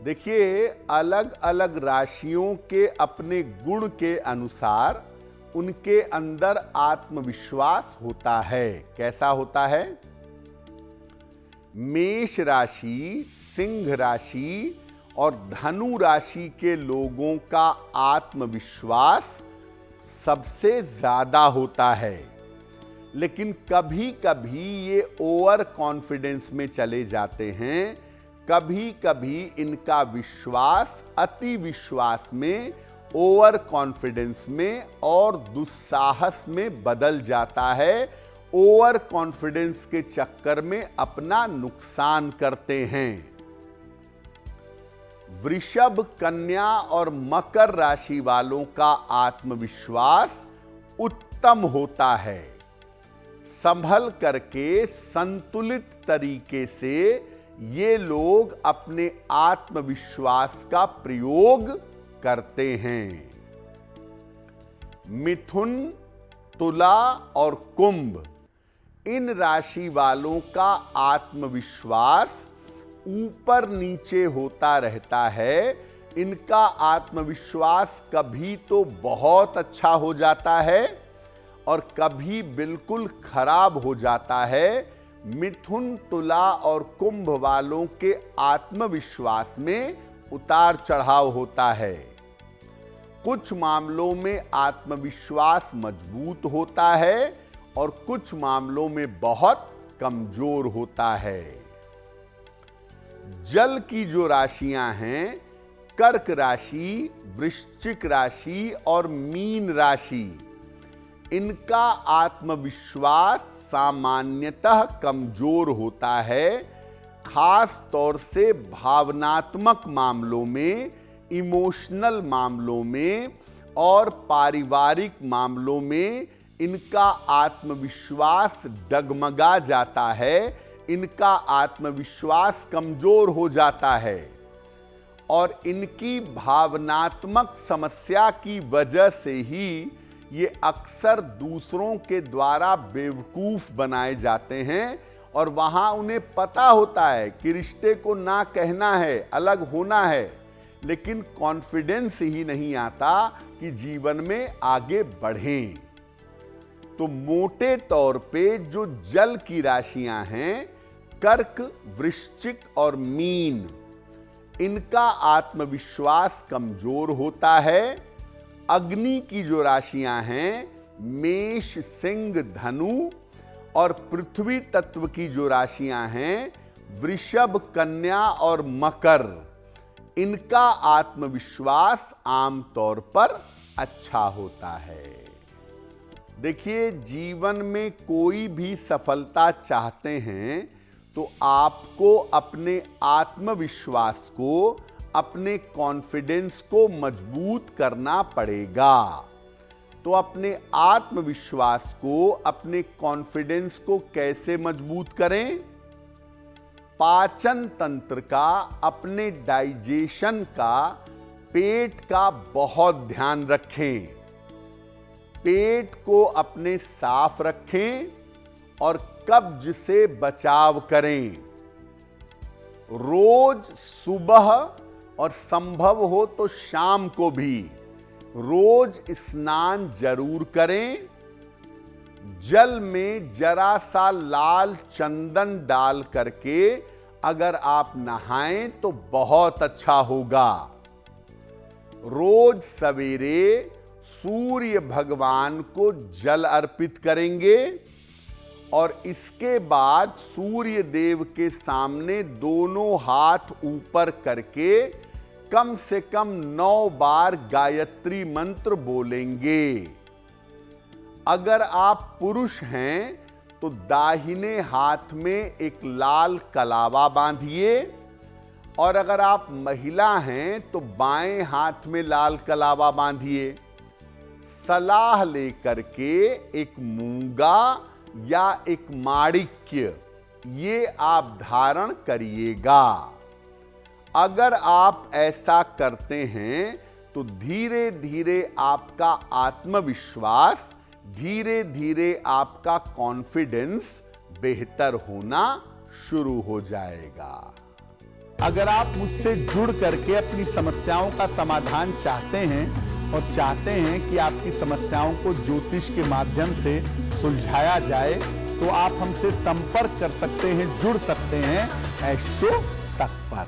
देखिए, अलग अलग राशियों के अपने गुण के अनुसार उनके अंदर आत्मविश्वास होता है। कैसा होता है? मेष राशि, सिंह राशि और धनु राशि के लोगों का आत्मविश्वास सबसे ज्यादा होता है, लेकिन कभी कभी ये ओवर कॉन्फिडेंस में चले जाते हैं। कभी कभी इनका विश्वास अति विश्वास में, ओवर कॉन्फिडेंस में और दुस्साहस में बदल जाता है। ओवर कॉन्फिडेंस के चक्कर में अपना नुकसान करते हैं। वृषभ, कन्या और मकर राशि वालों का आत्मविश्वास उत्तम होता है। संभल करके संतुलित तरीके से ये लोग अपने आत्मविश्वास का प्रयोग करते हैं। मिथुन, तुला और कुंभ, इन राशि वालों का आत्मविश्वास ऊपर नीचे होता रहता है। इनका आत्मविश्वास कभी तो बहुत अच्छा हो जाता है और कभी बिल्कुल खराब हो जाता है। मिथुन, तुला और कुंभ वालों के आत्मविश्वास में उतार चढ़ाव होता है। कुछ मामलों में आत्मविश्वास मजबूत होता है और कुछ मामलों में बहुत कमजोर होता है। जल की जो राशियां हैं, कर्क राशि, वृश्चिक राशि और मीन राशि, इनका आत्मविश्वास सामान्यतः कमजोर होता है। खास तौर से भावनात्मक मामलों में, इमोशनल मामलों में और पारिवारिक मामलों में इनका आत्मविश्वास डगमगा जाता है। इनका आत्मविश्वास कमजोर हो जाता है और इनकी भावनात्मक समस्या की वजह से ही ये अक्सर दूसरों के द्वारा बेवकूफ बनाए जाते हैं और वहां उन्हें पता होता है कि रिश्ते को ना कहना है, अलग होना है, लेकिन कॉन्फिडेंस ही नहीं आता कि जीवन में आगे बढ़ें। तो मोटे तौर पे जो जल की राशियां हैं, कर्क, वृश्चिक और मीन, इनका आत्मविश्वास कमजोर होता है। अग्नि की जो राशियां हैं, मेष, सिंह, धनु और पृथ्वी तत्व की जो राशियां हैं, वृषभ, कन्या और मकर, इनका आत्मविश्वास आमतौर पर अच्छा होता है। देखिए, जीवन में कोई भी सफलता चाहते हैं तो आपको अपने आत्मविश्वास को, अपने कॉन्फिडेंस को मजबूत करना पड़ेगा। तो अपने आत्मविश्वास को, अपने कॉन्फिडेंस को कैसे मजबूत करें? पाचन तंत्र का, अपने डाइजेशन का, पेट का बहुत ध्यान रखें। पेट को अपने साफ रखें और कब्ज से बचाव करें। रोज सुबह और संभव हो तो शाम को भी रोज स्नान जरूर करें। जल में जरा सा लाल चंदन डाल करके अगर आप नहाएं तो बहुत अच्छा होगा। रोज सवेरे सूर्य भगवान को जल अर्पित करेंगे और इसके बाद सूर्य देव के सामने दोनों हाथ ऊपर करके कम से कम 9 बार गायत्री मंत्र बोलेंगे। अगर आप पुरुष हैं तो दाहिने हाथ में एक लाल कलावा बांधिए और अगर आप महिला हैं तो बाएं हाथ में लाल कलावा बांधिए। सलाह लेकर के एक मूंगा या एक माणिक्य ये आप धारण करिएगा। अगर आप ऐसा करते हैं तो धीरे धीरे आपका आत्मविश्वास, धीरे धीरे आपका कॉन्फिडेंस बेहतर होना शुरू हो जाएगा। अगर आप मुझसे जुड़ करके अपनी समस्याओं का समाधान चाहते हैं और चाहते हैं कि आपकी समस्याओं को ज्योतिष के माध्यम से सुलझाया जाए, तो आप हमसे संपर्क कर सकते हैं, जुड़ सकते हैं एस्ट्रो तक पर।